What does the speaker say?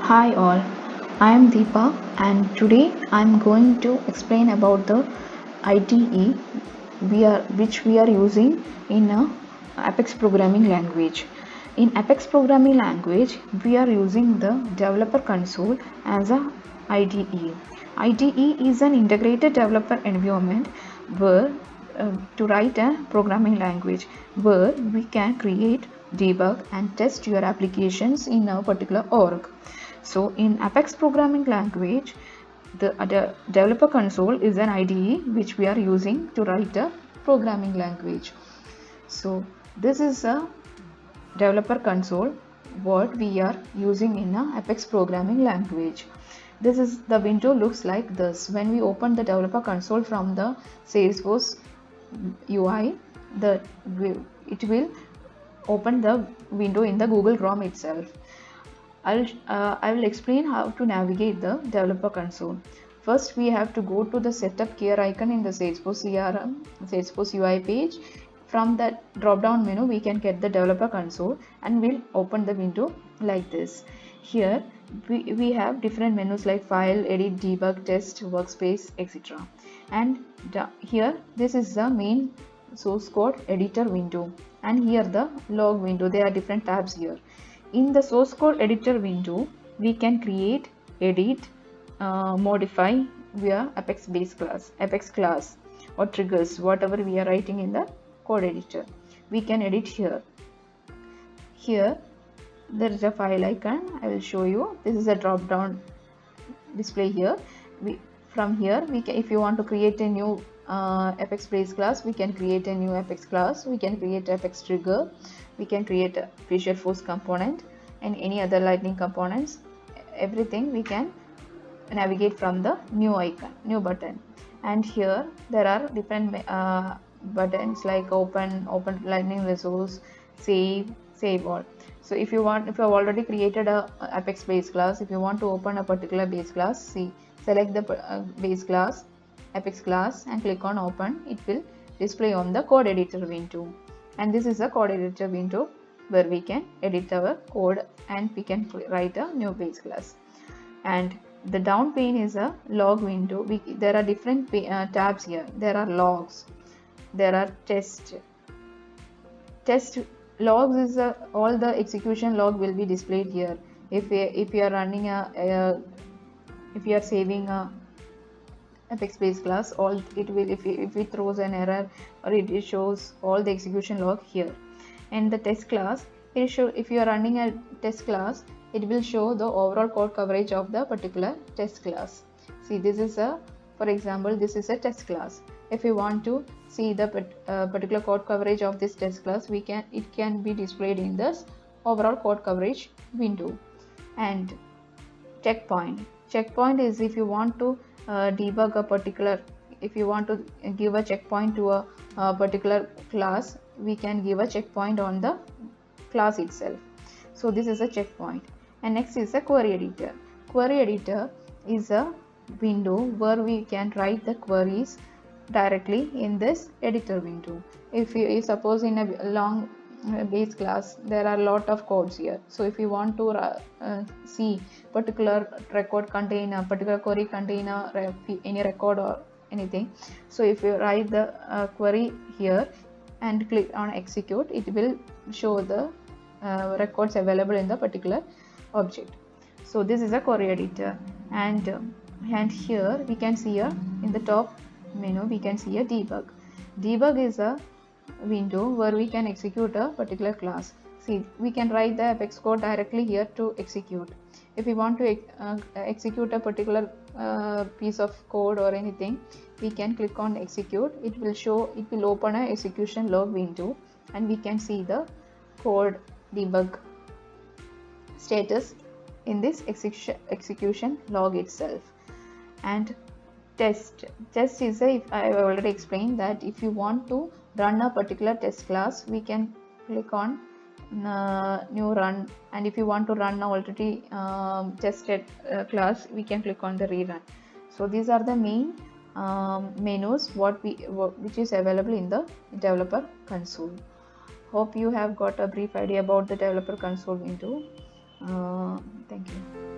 Hi all, I am Deepa and today I am going to explain about the IDE which we are using in Apex programming language. In Apex programming language, we are using the developer console as a IDE. IDE is an integrated developer environment where to write a programming language where we can create, debug and test your applications in a particular org. So in Apex programming language, the developer console is an IDE which we are using to write a programming language. So this is a developer console what we are using in a Apex programming language. This is the window looks like this. When we open the developer console from the Salesforce UI, it will open the window in the Google Chrome itself. I will explain how to navigate the developer console. First, we have to go to the setup gear icon in the Salesforce CRM, Salesforce UI page. From that drop down menu, we can get the developer console and we'll open the window like this. Here, we have different menus like file, edit, debug, test, workspace, etc. And here, this is the main source code editor window. And here the log window. There are different tabs here. In the source code editor window, we can create, edit, modify via Apex class or triggers, whatever we are writing in the code editor. We can edit here. Here there is a file icon. I will show you. This is a drop down display here. From here, if you want to create a new Apex base class, we can create a new Apex class. We can create Apex trigger. We can create a Visual Force component and any other lightning components. Everything we can navigate from the new icon, new button. And here there are different buttons like open lightning resource, save all. So if you have already created a Apex base class, if you want to open a particular base class, select the base class, Apex class and click on open. It will display on the code editor window. And this is a code editor window where we can edit our code and we can write a new base class. And the down pane is a log window. There are different tabs here. There are logs. There are test logs is all the execution log will be displayed here. If you are running if you are saving a Apex base class, all it will if it throws an error or it shows all the execution log here. And the test class, if you are running a test class, it will show the overall code coverage of the particular test class. See, this is for example, this is a test class. If you want to see the particular code coverage of this test class, it can be displayed in this overall code coverage window. And checkpoint is if you want to debug a particular, if you want to give a checkpoint to a particular class, we can give a checkpoint on the class itself. So this is a checkpoint. And next is a query editor. Query editor is a window where we can write the queries directly in this editor window. If you suppose in a long base class, there are a lot of codes here. So if you want to see particular record contain a particular query contain any record or anything, so if you write the query here and click on execute, it will show the records available in the particular object. So this is a query editor. And here we can see in the top menu we can see a debug is a window where we can execute a particular class. See, we can write the Apex code directly here to execute. If we want to execute a particular piece of code or anything, we can click on execute. It will open a execution log window and we can see the code debug status in this execution log itself. And test is if I have already explained that if you want to run a particular test class, we can click on new run, and if you want to run a already tested class, we can click on the rerun. So these are the main menus which is available in the developer console. Hope you have got a brief idea about the developer console window. Thank you.